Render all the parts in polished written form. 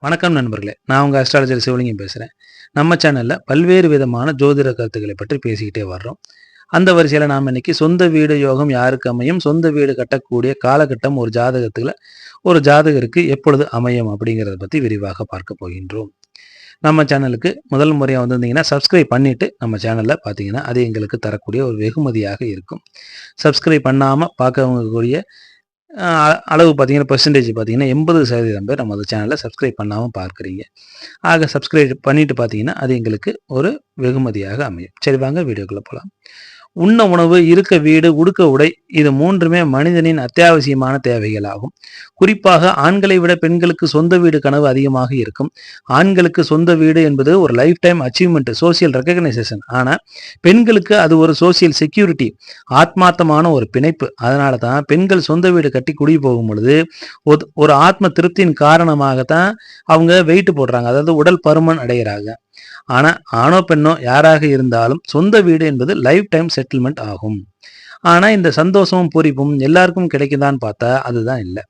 வணக்கம் நண்பர்களே, நான் உங்கள் அஸ்ட்ராலஜர் சிவலிங்கம் பேசுகிறேன். நம்ம சேனலில் பல்வேறு விதமான ஜோதிட கருத்துக்களை பற்றி பேசிக்கிட்டே வர்றோம். அந்த வரிசையில் நாம் இன்னைக்கு சொந்த வீடு யோகம் யாருக்கு அமையும், சொந்த வீடு கட்டக்கூடிய காலகட்டம் ஒரு ஜாதகத்தில் ஒரு ஜாதகருக்கு எப்பொழுது அமையும் அப்படிங்கிறத பற்றி விரிவாக பார்க்க போகின்றோம். நம்ம சேனலுக்கு முதல் முறையாக வந்திருந்தீங்கன்னா சப்ஸ்கிரைப் பண்ணிவிட்டு நம்ம சேனலில் பார்த்தீங்கன்னா அது எங்களுக்கு தரக்கூடிய ஒரு வெகுமதியாக இருக்கும். சப்ஸ்கிரைப் பண்ணாமல் பார்க்கக்கூடிய அளவு பார்த்தீங்கன்னா பெர்சன்டேஜ் பார்த்தீங்கன்னா 80% பேர் நம்ம சேனலில் சப்ஸ்கிரைப் பண்ணாமல் பார்க்குறீங்க. ஆக சப்ஸ்கிரைப் பண்ணிட்டு பார்த்தீங்கன்னா அது எங்களுக்கு ஒரு வெகுமதியாக அமையும். சரி, வாங்க வீடியோக்குள்ளே போகலாம். உண்ண உணவு, இருக்க வீடு, உடுக்க உடை, இது மூன்றுமே மனிதனின் அத்தியாவசியமான தேவைகள் ஆகும். குறிப்பாக ஆண்களை விட பெண்களுக்கு சொந்த வீடு கனவு அதிகமாக இருக்கும். ஆண்களுக்கு சொந்த வீடு என்பது ஒரு life time achievement, social recognition. ஆனா பெண்களுக்கு அது ஒரு சோசியல் செக்யூரிட்டி, ஆத்மார்த்தமான ஒரு பிணைப்பு. அதனால தான் பெண்கள் சொந்த வீடு கட்டி குடி போகும் பொழுது ஒரு ஆத்ம திருப்தியின் காரணமாகத்தான் அவங்க வெயிட் போடுறாங்க, அதாவது உடல் பருமன் அடைகிறாங்க. ஆனா ஆணோ பெண்ணோ யாராக இருந்தாலும் சொந்த வீடு என்பது லைஃப் டைம் செட்டில்மெண்ட் ஆகும். ஆனா இந்த சந்தோஷமும் பூரிப்பும் எல்லாருக்கும் கிடைக்குதான்னு பார்த்தா அதுதான் இல்லை.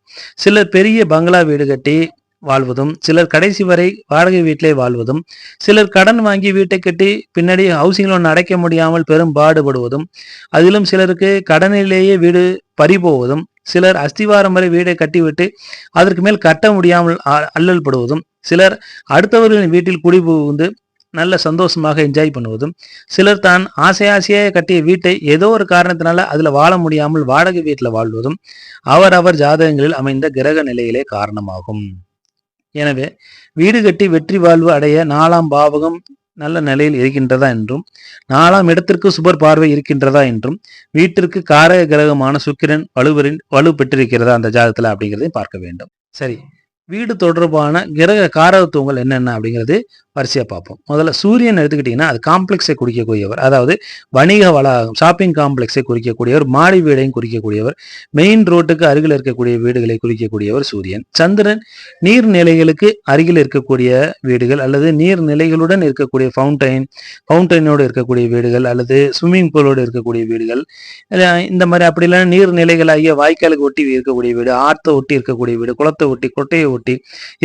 சிலர் பெரிய பங்களா வீடு கட்டி வாழ்வதும், சிலர் கடைசி வரை வாடகை வீட்டிலே வாழ்வதும், சிலர் கடன் வாங்கி வீட்டை கட்டி பின்னாடி ஹவுசிங் லோன் அடைக்க முடியாமல் பெரும் பாடுபடுவதும், அதிலும் சிலருக்கு கடனிலேயே வீடு பறிபோவதும், சிலர் அஸ்திவாரம் வரை வீடை கட்டிவிட்டு அதற்கு மேல் கட்ட முடியாமல் அல்லல் படுவதும், சிலர் அடுத்தவர்களின் வீட்டில் குடிபுகுந்து நல்ல சந்தோஷமாக என்ஜாய் பண்ணுவதும், சிலர் தான் ஆசையாக கட்டிய வீட்டை ஏதோ ஒரு காரணத்தினால அதுல வாழ முடியாமல் வாடகை வீட்டில் வாழ்வதும் அவரவர் ஜாதகங்களில் அமைந்த கிரக நிலையிலே காரணமாகும். எனவே வீடு கட்டி வெற்றி வாழ்வு அடைய 4ஆம் பாவகம் நல்ல நிலையில் இருக்கின்றதா என்றும், 4ஆம் இடத்திற்கு சுபர் பார்வை இருக்கின்றதா என்றும், வீட்டிற்கு காரக கிரகமான சுக்கிரன் வலு பெற்றிருக்கிறதா அந்த ஜாதகத்துல அப்படிங்கிறதையும் பார்க்க வேண்டும். சரி, வீடு தொடர்பான கிரக காரகத்துவங்கள் என்னென்ன அப்படிங்கிறது வரிசையா பார்ப்போம். முதல்ல சூரியன் எடுத்துக்கிட்டீங்கன்னா அது காம்ப்ளெக்ஸை குறிக்கக்கூடியவர், அதாவது வணிக வளாகம், ஷாப்பிங் காம்ப்ளெக்ஸை குறிக்கக்கூடியவர், மாடி வீடையும் குறிக்கக்கூடியவர், மெயின் ரோட்டுக்கு அருகில் இருக்கக்கூடிய வீடுகளை குறிக்கக்கூடியவர் சூரியன். சந்திரன் நீர்நிலைகளுக்கு அருகில் இருக்கக்கூடிய வீடுகள் அல்லது நீர்நிலைகளுடன் இருக்கக்கூடிய ஃபவுண்டைனோடு இருக்கக்கூடிய வீடுகள் அல்லது ஸ்விம்மிங் பூலோடு இருக்கக்கூடிய வீடுகள், இந்த மாதிரி அப்படி இல்லைன்னா நீர்நிலைகளாகிய வாய்க்காலுக்கு ஒட்டி இருக்கக்கூடிய வீடு, ஆற்றை ஒட்டி இருக்கக்கூடிய வீடு, குளத்தை ஒட்டி கொட்டையை ஒட்டி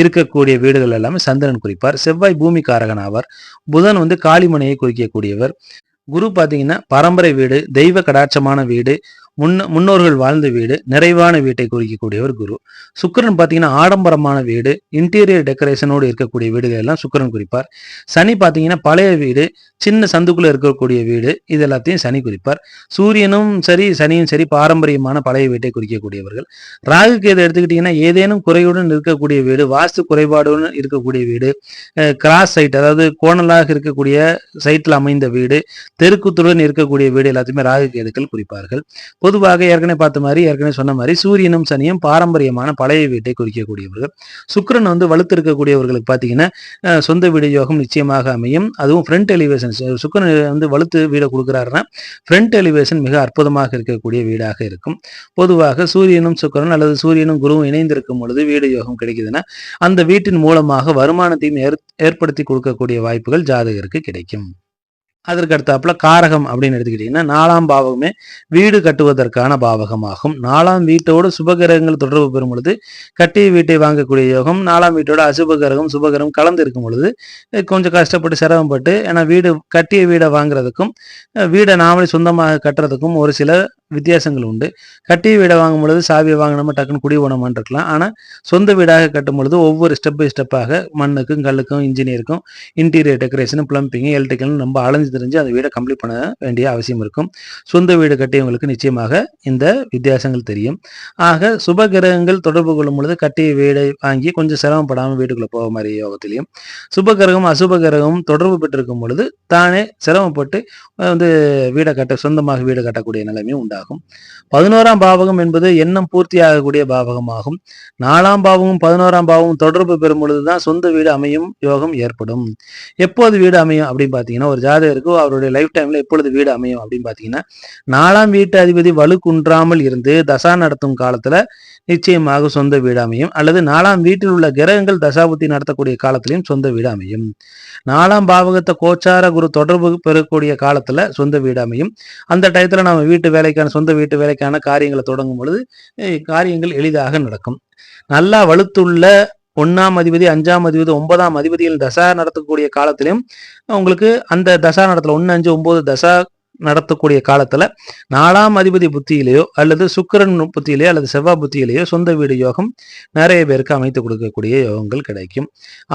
இருக்கக்கூடிய வீடுகள் எல்லாமே சந்திரன் குறிப்பார். செவ்வாய் பூமி காரகன் ஆவார். புதன் காளிமனையை குறிக்கக்கூடியவர். குரு பார்த்தீங்கன்னா பரம்பரை வீடு, தெய்வ கடாட்சமான வீடு, முன்னோர்கள் வாழ்ந்த வீடு, நிறைவான வீட்டை குறிக்கக்கூடியவர் குரு. சுக்கிரன் பார்த்தீங்கன்னா ஆடம்பரமான வீடு, இன்டீரியர் டெக்கரேஷனோடு இருக்கக்கூடிய வீடுகள் எல்லாம் சுக்கிரன் குறிப்பார். சனி பார்த்தீங்கன்னா பழைய வீடு, சின்ன சந்துக்குள்ள இருக்கக்கூடிய வீடு, இது எல்லாத்தையும் சனி குறிப்பார். சூரியனும் சரி சனியும் சரி பாரம்பரியமான பழைய வீட்டை குறிக்கக்கூடியவர்கள். ராகு கேது எடுத்துக்கிட்டீங்கன்னா ஏதேனும் குறையுடன் இருக்கக்கூடிய வீடு, வாஸ்து குறைபாடுடன் இருக்கக்கூடிய வீடு, கிராஸ் சைட் அதாவது கோணலாக இருக்கக்கூடிய சைட்டில் அமைந்த வீடு, தெருக்குத்துடன் இருக்கக்கூடிய வீடு எல்லாத்தையுமே ராகு கேதுக்கள் குறிப்பார்கள். பொதுவாக ஏற்கனவே சொன்ன மாதிரி சூரியனும் சனியும் பாரம்பரியமான பழைய வீட்டை குறிக்கக்கூடியவர்கள். சுக்கிரன் வலுத்து இருக்கக்கூடியவர்களுக்கு பார்த்தீங்கன்னா சொந்த வீடு யோகம் நிச்சயமாக அமையும். அதுவும் ஃப்ரண்ட் எலிவேஷன், சுக்கிரன் வலுத்து வீடை கொடுக்குறாருன்னா ஃப்ரண்ட் எலிவேஷன் மிக அற்புதமாக இருக்கக்கூடிய வீடாக இருக்கும். பொதுவாக சூரியனும் சுக்கிரன் அல்லது சூரியனும் குருவும் இணைந்திருக்கும் பொழுது வீடு யோகம் கிடைக்குதுன்னா அந்த வீட்டின் மூலமாக வருமானத்தையும் ஏற்படுத்தி கொடுக்கக்கூடிய வாய்ப்புகள் ஜாதகருக்கு கிடைக்கும். அதற்கு அடுத்தாப்புல காரகம் அப்படின்னு எடுத்துக்கிட்டீங்கன்னா 4ஆம் பாவகமே வீடு கட்டுவதற்கான பாவகமாகும். 4ஆம் வீட்டோடு சுபகிரகங்கள் தொடர்பு பெறும் பொழுது கட்டிய வீட்டை வாங்கக்கூடிய யோகம், 4ஆம் வீட்டோட அசுபகிரகம் சுபகிரகம் கலந்து இருக்கும் பொழுது கொஞ்சம் கஷ்டப்பட்டு சிரமப்பட்டு, ஏன்னா வீடு கட்டிய வீடை வாங்குறதுக்கும் வீடை நாமளே சொந்தமாக கட்டுறதுக்கும் ஒரு சில வித்தியாசங்கள் உண்டு. கட்டிய வீடை வாங்கும் பொழுது சாவியை வாங்கினோமா டக்குன்னு குடி போனோமான்னு இருக்கலாம். ஆனால் சொந்த வீடாக கட்டும் பொழுது ஒவ்வொரு ஸ்டெப் பை ஸ்டெப்பாக மண்ணுக்கும் கல்லுக்கும் இன்ஜினியருக்கும் இன்டீரியர் டெக்கரேஷனும் பிளம்பிங் எலக்ட்ரிக்கலும் நம்ம அலைஞ்சு தெரிஞ்சு அந்த வீடை கம்ப்ளீட் பண்ண வேண்டிய அவசியம் இருக்கும். சொந்த வீடு கட்டியவங்களுக்கு நிச்சயமாக இந்த வித்தியாசங்கள் தெரியும். ஆக சுப கிரகங்கள் தொடர்பு கொள்ளும் பொழுது கட்டிய வீடை வாங்கி கொஞ்சம் சிரமப்படாமல் வீட்டுக்குள்ள போக மாதிரி யோகத்திலையும், சுபகிரகம் அசுபகிரகம் தொடர்பு பெற்றிருக்கும் பொழுது தானே சிரமப்பட்டு வீடை சொந்தமாக வீடு கட்டக்கூடிய நிலைமையும் உண்டாகும். 11ஆம் பாவகம் என்பது எண்ணம் பூர்த்தியாகக்கூடிய பாவகமாகும். 4ஆம் பாவமும் 11ஆம் பாவமும் தொடர்பு பெறும் பொழுதுதான் சொந்த வீடு அமையும் யோகம் ஏற்படும். எப்போது வீடு அமையும் அப்படின்னு பார்த்தீங்கன்னா, ஒரு ஜாதகருக்கு அவருடைய லைஃப் டைம்ல எப்பொழுது வீடு அமையும் அப்படின்னு பார்த்தீங்கன்னா, 4ஆம் வீட்டு அதிபதி வலு குன்றாமல் இருந்து தசா நடத்தும் காலத்துல நிச்சயமாக சொந்த வீடு அமையும். அல்லது 4ஆம் வீட்டில் உள்ள கிரகங்கள் தசாபுத்தி நடத்தக்கூடிய காலத்திலையும் சொந்த வீடு அமையும். 4ஆம் பாவகத்தை கோச்சார குரு தொடர்பு பெறக்கூடிய காலத்துல சொந்த வீடு அமையும். அந்த டயத்துல நம்ம சொந்த வீட்டு வேலைக்கான காரியங்களை தொடங்கும் பொழுது காரியங்கள் எளிதாக நடக்கும். நல்லா வலுத்துள்ள 1ஆம் அதிபதி, 5ஆம் அதிபதி, 9ஆம் அதிபதியில் தசா நடத்தக்கூடிய காலத்திலும் உங்களுக்கு அந்த தசா நடத்தல 1, 5, 9 தசா நடத்தக்கூடிய காலத்துல 4ஆம் அதிபதி புத்தியிலேயோ அல்லது சுக்கிரன் புத்தியிலேயோ அல்லது செவ்வாய் புத்தியிலேயோ சொந்த வீடு யோகம் நிறைய பேருக்கு அமைத்து கொடுக்கக்கூடிய யோகங்கள் கிடைக்கும்.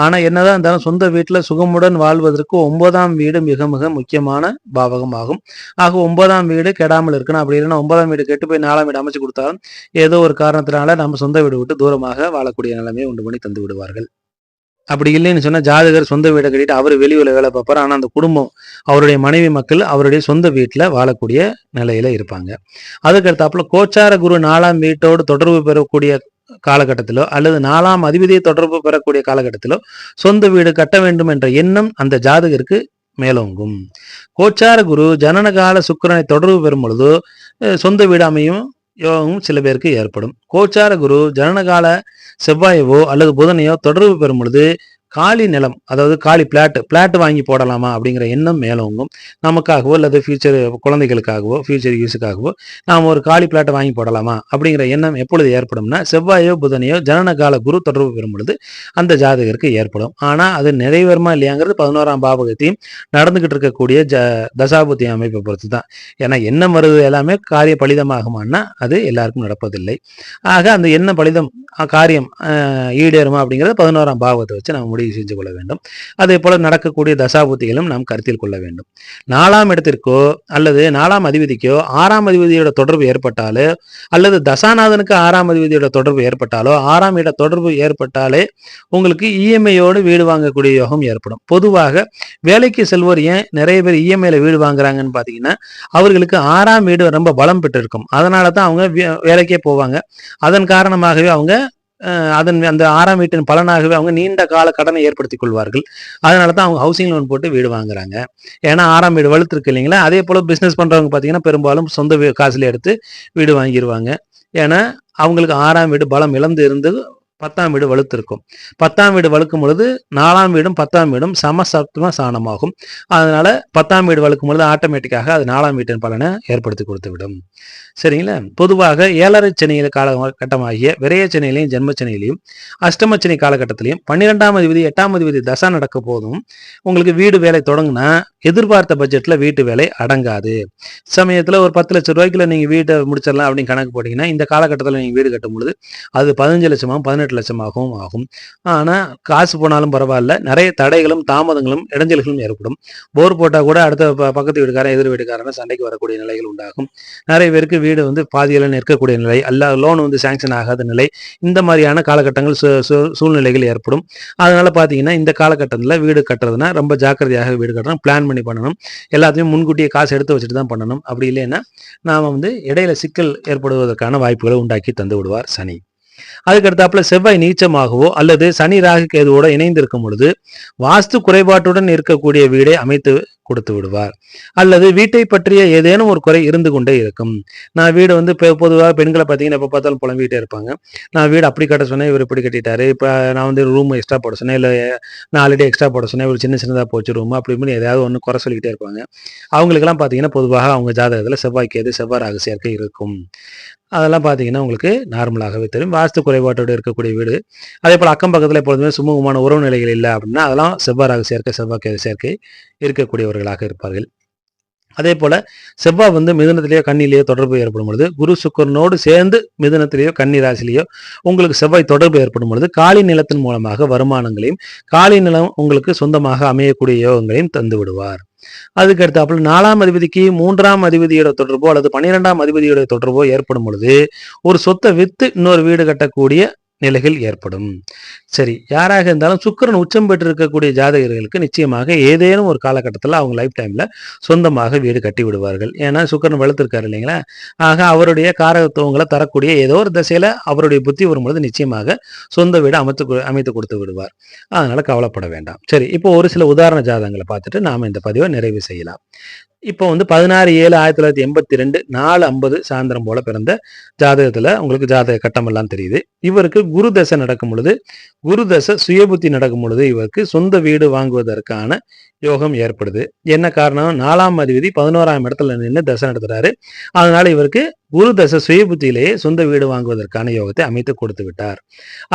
ஆனா என்னதான் இருந்தாலும் சொந்த வீட்டுல சுகமுடன் வாழ்வதற்கு 9ஆம் வீடு மிக மிக முக்கியமான பாவகம் ஆகும். ஆக 9ஆம் வீடு கெடாமல் இருக்கணும். அப்படி இல்லைன்னா 9ஆம் வீடு கெட்டு போய் 4ஆம் வீடு அமைச்சு கொடுத்தாலும் ஏதோ ஒரு காரணத்தினால நம்ம சொந்த வீடு விட்டு தூரமாக வாழக்கூடிய நிலைமையை உண்டு பண்ணி தந்து விடுவார்கள். அப்படி இல்லைன்னு சொன்னா ஜாதகர் சொந்த வீடை கட்டிட்டு அவர் வெளியூர்ல வேலை பார்ப்பாரு. ஆனா அந்த குடும்பம் அவருடைய மனைவி மக்கள் அவருடைய சொந்த வீட்டுல வாழக்கூடிய நிலையில இருப்பாங்க. அதுக்கு அடுத்தாப்புல கோச்சார குரு 4ஆம் வீட்டோடு தொடர்பு பெறக்கூடிய காலகட்டத்திலோ அல்லது 4ஆம் அதிபதியை தொடர்பு பெறக்கூடிய காலகட்டத்திலோ சொந்த வீடு கட்ட வேண்டும் என்ற எண்ணம் அந்த ஜாதகருக்கு மேலோங்கும். கோச்சார குரு ஜனனகால சுக்கிரனை தொடர்பு பெறும் பொழுது சொந்த வீடு அமையும் யோகமும் சில பேருக்கு ஏற்படும். கோச்சார குரு ஜனனகால செவ்வாயவோ அல்லது புதனையோ தொடர்பு பெறும் பொழுது காலி நிலம், அதாவது காலி பிளாட் வாங்கி போடலாமா அப்படிங்கிற எண்ணம் மேலோங்கும். நமக்காகவோ அல்லது ஃபியூச்சர் குழந்தைகளுக்காகவோ ஃபியூச்சர் யூஸுக்காகவோ நாம் ஒரு காலி பிளாட்டை வாங்கி போடலாமா அப்படிங்கிற எண்ணம் எப்பொழுது ஏற்படும்னா செவ்வாயோ புதனையோ ஜனனகால குரு தொடர்பு பெறும் பொழுது அந்த ஜாதகருக்கு ஏற்படும். ஆனா அது நிறைவேறுமா இல்லையாங்கிறது 11ஆம் பாவகத்தையும் நடந்துகிட்டு இருக்கக்கூடிய தசாபுத்தி அமைப்பை பொறுத்து தான். ஏன்னா எண்ணம் வருது எல்லாமே காரிய பலிதமாகுமான்னா அது எல்லாருக்கும் நடப்பதில்லை. ஆக அந்த எண்ணம் பலிதம் காரியம் ஈடேறுமா அப்படிங்கிறது 11ஆம் பாவத்தை வச்சு நம்ம முடிவு செஞ்சு கொள்ள வேண்டும். அதே போல நடக்கக்கூடிய தசாபுத்திகளும் நாம் கருத்தில் கொள்ள வேண்டும். 4ஆம் இடத்திற்கோ அல்லது 4ஆம் அதிபதிக்கோ 6ஆம் அதிபதியோட தொடர்பு ஏற்பட்டாலோ அல்லது தசாநாதனுக்கு 6ஆம் அதிபதியோட தொடர்பு ஏற்பட்டாலோ 6ஆம் இட தொடர்பு ஏற்பட்டாலே உங்களுக்கு இஎம்ஐயோடு வீடு வாங்கக்கூடிய யோகம் ஏற்படும். பொதுவாக வேலைக்கு செல்வோர் ஏன் நிறைய பேர் இஎம்ஐல வீடு வாங்குறாங்கன்னு பாத்தீங்கன்னா அவர்களுக்கு 6ஆம் வீடு ரொம்ப பலம் பெற்று இருக்கும். அதனால தான் அவங்க வேலைக்கே போவாங்க. அதன் காரணமாகவே அவங்க அந்த 6ஆம் வீட்டின் பலனாகவே அவங்க நீண்ட கால கடனை ஏற்படுத்திக் கொள்வார்கள். அதனால தான் அவங்க ஹவுசிங் லோன் போட்டு வீடு வாங்குறாங்க. ஏன்னா 6ஆம் வீடு வலுத்திருக்கு இல்லைங்களா. அதே போல பிசினஸ் பண்றவங்க பார்த்தீங்கன்னா பெரும்பாலும் சொந்த காசுல எடுத்து வீடு வாங்கிடுவாங்க. ஏன்னா அவங்களுக்கு 6ஆம் வீடு பலம் இழந்து இருந்து 10ஆம் வீடு வலுத்திருக்கும். 10ஆம் வீடு வலுக்கும் பொழுது 4ஆம் வீடும் 10ஆம் வீடும் சமசப்தமா சாணமாகும். அதனால 10ஆம் வீடு வலுக்கும் பொழுது ஆட்டோமேட்டிக்காக அது 4ஆம் வீட்டின் பலனை ஏற்படுத்தி கொடுத்து விடும். சரிங்களா. பொதுவாக 7.5 சனியில காலகட்டமாகிய விரைய சனியிலையும் ஜென்மச்சனியிலையும் அஷ்டமச்சனி காலகட்டத்திலையும் 12ஆம் அதிபதி 8ஆம் அதிபதி தசா நடக்க போதும் உங்களுக்கு வீடு வேலை தொடங்குனா எதிர்பார்த்த பட்ஜெட்ல வீட்டு வேலை அடங்காது. சமயத்துல ஒரு 10 லட்சம் ரூபாய்க்குள்ள நீங்க வீட்டை முடிச்சிடலாம் அப்படின்னு கணக்கு போட்டீங்கன்னா இந்த காலகட்டத்தில் நீங்க வீடு கட்டும் பொழுது அது 15 லட்சமாகவும் 18 லட்சமாகவும் ஆகும். ஆனா காசு போனாலும் பரவாயில்ல, நிறைய தடைகளும் தாமதங்களும் இடைஞ்சல்களும் ஏற்படும். போர் போட்டா கூட அடுத்த பக்கத்து வீட்டுக்காரன் எதிர் வீட்டுக்காரன் சண்டைக்கு வரக்கூடிய நிலைகள் உண்டாகும். நிறைய பேருக்கு வீடு பாதியில நிற்கக்கூடிய நிலை, அல்ல லோன் சாங்ஷன் ஆகாத நிலை, இந்த மாதிரியான காலகட்டங்கள் சூழ்நிலைகள் ஏற்படும். அதனால பாத்தீங்கன்னா இந்த காலகட்டத்தில் வீடு கட்டுறதுனா ரொம்ப ஜாக்கிரதையாக வீடு கட்டணும், பிளான் பண்ணி பண்ணணும். எல்லாத்தையும் முன்கூட்டியே காசு எடுத்து வச்சுட்டு தான் பண்ணணும். அப்படி இல்லைன்னா நாம இடையில சிக்கல் ஏற்படுவதற்கான வாய்ப்புகளை உண்டாக்கி தந்து விடுவார் சனி. அதுக்கு அடுத்தாப்புல செவ்வாய் நீச்சமாகவோ அல்லது சனி ராகு கேதுவோட இணைந்திருக்கும் பொழுது வாஸ்து குறைபாட்டுடன் இருக்கக்கூடிய வீடை அமைத்து கொடுத்து விடுவார். அல்லது வீட்டை பற்றிய ஏதேனும் ஒரு குறை இருந்து கொண்டே இருக்கும். நான் வீடு பொதுவாக பெண்களை பார்த்தீங்கன்னா எப்போ பார்த்தாலும் புலம்பிகிட்டே இருப்பாங்க. நான் வீடு அப்படி கட்ட சொன்னேன், இவர் இப்படி கட்டிட்டாரு, இப்போ நான் ரூம் எக்ஸ்ட்ரா போட சொன்னேன், இல்லை 4 அடி எக்ஸ்ட்ரா போட சொன்னேன், இவர் சின்னதாக போச்சு ரூம் அப்படின்னு ஏதாவது ஒன்று குறை சொல்லிக்கிட்டே இருப்பாங்க. அவங்களுக்கெல்லாம் பார்த்தீங்கன்னா பொதுவாக அவங்க ஜாதகத்தில் செவ்வாய் கேது செவ்வாய் ராகு சேர்க்கை இருக்கும். அதெல்லாம் பார்த்தீங்கன்னா உங்களுக்கு நார்மலாகவே தெரியும். வாஸ்து குறைபாட்டோடு இருக்கக்கூடிய வீடு, அதே போல் அக்கம் பக்கத்தில் எப்பொழுதுமே சுமூகமான உறவு நிலைகள் இல்லை அப்படின்னா அதெல்லாம் செவ்வாய் ராகு சேர்க்கை செவ்வாய் கேது சேர்க்கை இருக்கக்கூடியவர்களாக இருப்பார்கள். அதே போல செவ்வாய் மிதுனத்திலேயோ கன்னியிலேயோ தொடர்பு ஏற்படும் பொழுது குரு சுக்கரனோடு சேர்ந்து மிதுனத்திலேயோ கன்னி ராசிலேயோ உங்களுக்கு செவ்வாய் தொடர்பு ஏற்படும் பொழுது காலி நிலத்தின் மூலமாக வருமானங்களையும் காலி நிலம் உங்களுக்கு சொந்தமாக அமையக்கூடிய யோகங்களையும் தந்து விடுவார். அதுக்கு அடுத்தாப்புல 4ஆம் அதிபதிக்கு 3ஆம் அதிபதியோட தொடர்போ அல்லது 12ஆம் அதிபதியோட தொடர்போ ஏற்படும் பொழுது ஒரு சொத்தை வித்து இன்னொரு வீடு கட்டக்கூடிய நிலைகள் ஏற்படும். சரி, யாராக இருந்தாலும் சுக்கிரன் உச்சம் பெற்று இருக்கக்கூடிய ஜாதகர்களுக்கு நிச்சயமாக ஏதேனும் ஒரு காலகட்டத்தில் அவங்க லைஃப் டைம்ல சொந்தமாக வீடு கட்டி விடுவார்கள். ஏன்னா சுக்கிரன் வளர்த்திருக்காரு இல்லைங்களா. ஆக அவருடைய காரகத்துவங்களை தரக்கூடிய ஏதோ ஒரு திசையில அவருடைய புத்தி வரும்பொழுது நிச்சயமாக சொந்த வீடு அமைத்து கொடுத்து விடுவார். அதனால கவலைப்பட வேண்டாம். சரி, இப்போ ஒரு சில உதாரண ஜாதகங்களை பார்த்துட்டு நாம இந்த பதிவை நிறைவு செய்யலாம். இப்போ 16/7/1982 4:50 சாயந்தரம் போல பிறந்த ஜாதகத்துல உங்களுக்கு ஜாதக கட்டம் எல்லாம் தெரியுது. இவருக்கு குரு தசை நடக்கும் பொழுது, குரு தசை சுயபுத்தி நடக்கும் பொழுது இவருக்கு சொந்த வீடு வாங்குவதற்கான யோகம் ஏற்படுது. என்ன காரணம்? 4ஆம் அதிபதி 11ஆம் இடத்துல நின்று தசை நடத்துறாரு. அதனால இவருக்கு குரு தசை சுயபுத்தியிலேயே சொந்த வீடு வாங்குவதற்கான யோகத்தை அமைத்து கொடுத்து விட்டார்.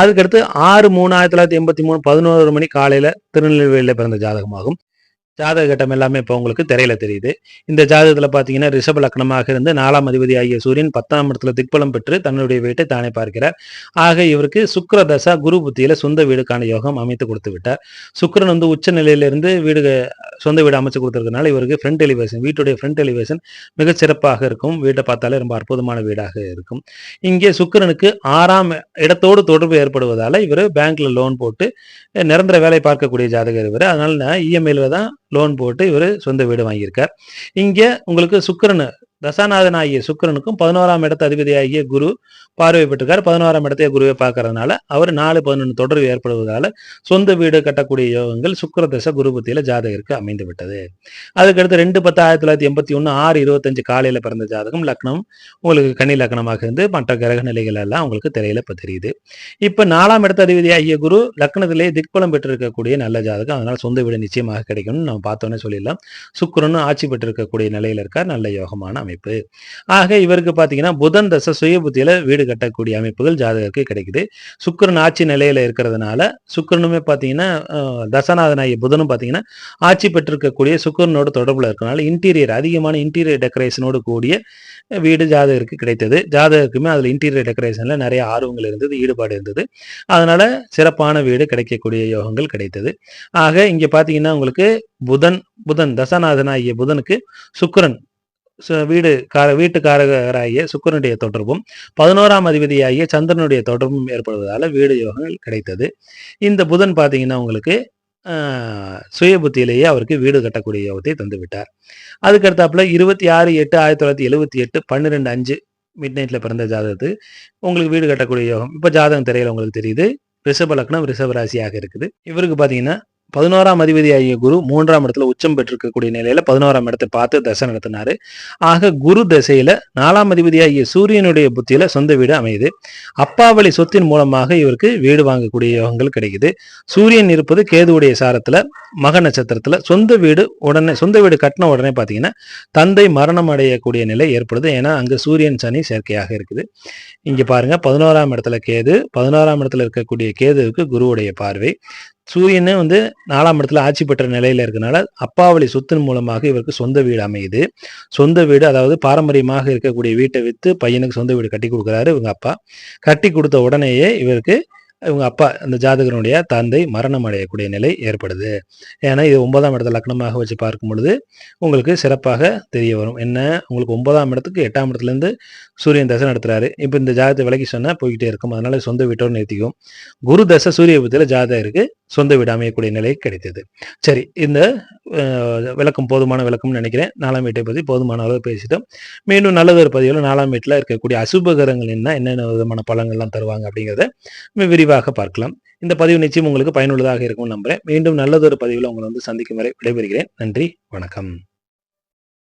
அதுக்கடுத்து 6/3/1983 11 மணி காலையில திருநெல்வேலியில பிறந்த ஜாதகமாகும். ஜாதக கட்டம் எல்லாமே இப்போ உங்களுக்கு திரையில தெரியுது. இந்த ஜாதகத்துல பார்த்தீங்கன்னா ரிஷப லக்னமாக இருந்து 4ஆம் அதிபதி ஆகிய சூரியன் 10ஆம் இடத்துல திக்பலம் பெற்று தன்னுடைய வீட்டை தானே பார்க்கிறார். ஆக இவருக்கு சுக்கிர தசா குரு புத்தியில சொந்த வீடுக்கான யோகம் அமைத்து கொடுத்து விட்டார். சுக்கிரன் உச்ச நிலையிலிருந்து சொந்த வீடு அமைச்சு கொடுத்துருக்கனால இவருக்கு ஃப்ரண்ட் எலிவேஷன், வீட்டுடைய ஃப்ரண்ட் எலிவேஷன் மிகச் சிறப்பாக இருக்கும். வீட்டை பார்த்தாலே ரொம்ப அற்புதமான வீடாக இருக்கும். இங்கே சுக்கிரனுக்கு 6ஆம் இடத்தோடு தொடர்பு ஏற்படுவதால இவர் பேங்க்ல லோன் போட்டு நிரந்தர வேலை பார்க்கக்கூடிய ஜாதகர் இவர். அதனால இஎம்ஐல தான் லோன் போட்டு இவர் சொந்த வீடு வாங்கியிருக்கார். இங்க உங்களுக்கு சுக்கிரன் தசாநாதன் ஆகிய சுக்கிரனுக்கும் 11ஆம் இடத்து அதிபதி ஆகிய குரு பார்வை பெற்றிருக்காரு. 11ஆம் இடத்தையே குருவை பார்க்கறதுனால அவர் 4-11 தொடர்பு ஏற்படுவதால சொந்த வீடு கட்டக்கூடிய யோகங்கள் சுக்கிர தசை குரு புத்தியில ஜாதகருக்கு அமைந்து விட்டது. அதுக்கடுத்து 2/10/1981 6:25 காலையில பிறந்த ஜாதகம். லக்னம் உங்களுக்கு கன்னி லக்னமாக இருந்து மற்ற கிரக நிலைகள் எல்லாம் உங்களுக்கு திரையில இப்ப தெரியுது. இப்ப 4ஆம் இடத்து அதிபதி ஆகிய குரு லக்னத்திலேயே திக்பலம் பெற்றிருக்கக்கூடிய நல்ல ஜாதகம். அதனால சொந்த வீடு நிச்சயமாக கிடைக்கும்னு நம்ம பார்த்தோன்னே சொல்லிடலாம். சுக்கிரனும் ஆட்சி பெற்றிருக்கக்கூடிய நிலையில இருக்கார். நல்ல யோகமான அமைப்பு. ஆக இவருக்கு பாத்தீங்கன்னா புதன் தசை சுய புத்தியில வீடு கட்டக்கூடிய அமைப்புகள் ஜாதகருக்கு கிடைக்குது. சுக்கிரன் ஆட்சி நிலையில இருக்கிறதுனால சுக்கிரனுமே பாத்தீங்கன்னா தசநாதனாகிய புதனும் பாத்தீங்கன்னா ஆட்சி பெற்றிருக்கக்கூடிய சுக்கிரனோட தொடர்புல இருக்கனால அதிகமான இன்டீரியர் டெக்கரேஷனோடு கூடிய வீடு ஜாதகருக்கு கிடைத்தது. ஜாதகருக்குமே அதுல இன்டீரியர் டெக்கரேஷன்ல நிறைய ஆர்வங்கள் இருந்தது, ஈடுபாடு இருந்தது. அதனால சிறப்பான வீடு கிடைக்கக்கூடிய யோகங்கள் கிடைத்தது. ஆக இங்க பாத்தீங்கன்னா உங்களுக்கு புதன் தசநாதனாகிய புதனுக்கு சுக்கிரன் வீட்டுக்காரராகிய சுக்கிரனுடைய தொடர்பும் 11ஆம் அதிபதியாகிய சந்திரனுடைய தொடர்பும் ஏற்படுவதால வீடு யோகங்கள் கிடைத்தது. இந்த புதன் பாத்தீங்கன்னா உங்களுக்கு சுய புத்தியிலேயே அவருக்கு வீடு கட்டக்கூடிய யோகத்தை தந்து விட்டார். அதுக்கடுத்தாப்புல 26/8/1978 12:05 மிட் நைட்ல பிறந்த ஜாதகத்து உங்களுக்கு வீடு கட்டக்கூடிய யோகம். இப்ப ஜாதகம் திரையில உங்களுக்கு தெரியுது. ரிஷப லக்னம் ரிஷப ராசியாக இருக்குது. இவருக்கு பாத்தீங்கன்னா 11ஆம் அதிபதி ஆகிய குரு 3ஆம் இடத்துல உச்சம் பெற்றிருக்கக்கூடிய நிலையில 11ஆம் இடத்தை பார்த்து தசை நடத்தினாரு. ஆக குரு தசையில 4ஆம் அதிபதி ஆகிய சூரியனுடைய புத்தியில சொந்த வீடு அமையுது. அப்பாவளி சொத்தின் மூலமாக இவருக்கு வீடு வாங்கக்கூடிய யோகங்கள் கிடைக்குது. சூரியன் இருப்பது கேதுவுடைய சாரத்துல மக நட்சத்திரத்துல சொந்த வீடு கட்டின உடனே பாத்தீங்கன்னா தந்தை மரணம் அடையக்கூடிய நிலை ஏற்படுது. ஏன்னா அங்க சூரியன் சனி சேர்க்கையாக இருக்குது. இங்க பாருங்க 11ஆம் இடத்துல கேது, 11ஆம் இடத்துல இருக்கக்கூடிய கேதுவுக்கு குருவுடைய பார்வை. சூரியனே 4ஆம் இடத்துல ஆட்சி பெற்ற நிலையில இருக்கனால அப்பாவளி சொத்தின் மூலமாக இவருக்கு சொந்த வீடு அமையுது. சொந்த வீடு அதாவது பாரம்பரியமாக இருக்கக்கூடிய வீட்டை வித்து பையனுக்கு சொந்த வீடு கட்டி கொடுக்குறாரு இவங்க அப்பா. கட்டி கொடுத்த உடனேயே இவருக்கு இவங்க அப்பா அந்த ஜாதகனுடைய தந்தை மரணம் அடையக்கூடிய நிலை ஏற்படுது. ஏன்னா இது 9ஆம் இடத்துல லக்னமாக வச்சு பார்க்கும் பொழுது உங்களுக்கு சிறப்பாக தெரிய வரும். என்ன உங்களுக்கு 9ஆம் இடத்துக்கு 8ஆம் இடத்துல இருந்து சூரியன் தசை நடத்துறாரு. இப்ப இந்த ஜாதகத்தை விலக்கி சொன்னா போய்கிட்டே இருக்கும். அதனால சொந்த வீட்டோடு நிறுத்திக்கும். குரு தசை சூரிய புத்தியில ஜாதகருக்கு சொந்த வீடு அமையக்கூடிய நிலை கிடைத்தது. சரி, இந்த விளக்கம் போதுமான விளக்கம்னு நினைக்கிறேன். 4ஆம் வீட்டை பத்தி போதுமான அளவு பேசிட்டோம். மீண்டும் நல்லதொரு பதிவுல 4ஆம் வீட்டுல இருக்கக்கூடிய அசுபகரங்கள் என்னென்ன விதமான பலன்கள்லாம் தருவாங்க அப்படிங்கிறத விரிவாக பார்க்கலாம். இந்த பதிவு நிச்சயம் உங்களுக்கு பயனுள்ளதாக இருக்கும் நம்புறேன். மீண்டும் நல்லதொரு பதிவுல உங்களை சந்திக்கும் வரை விடைபெறுகிறேன். நன்றி, வணக்கம்.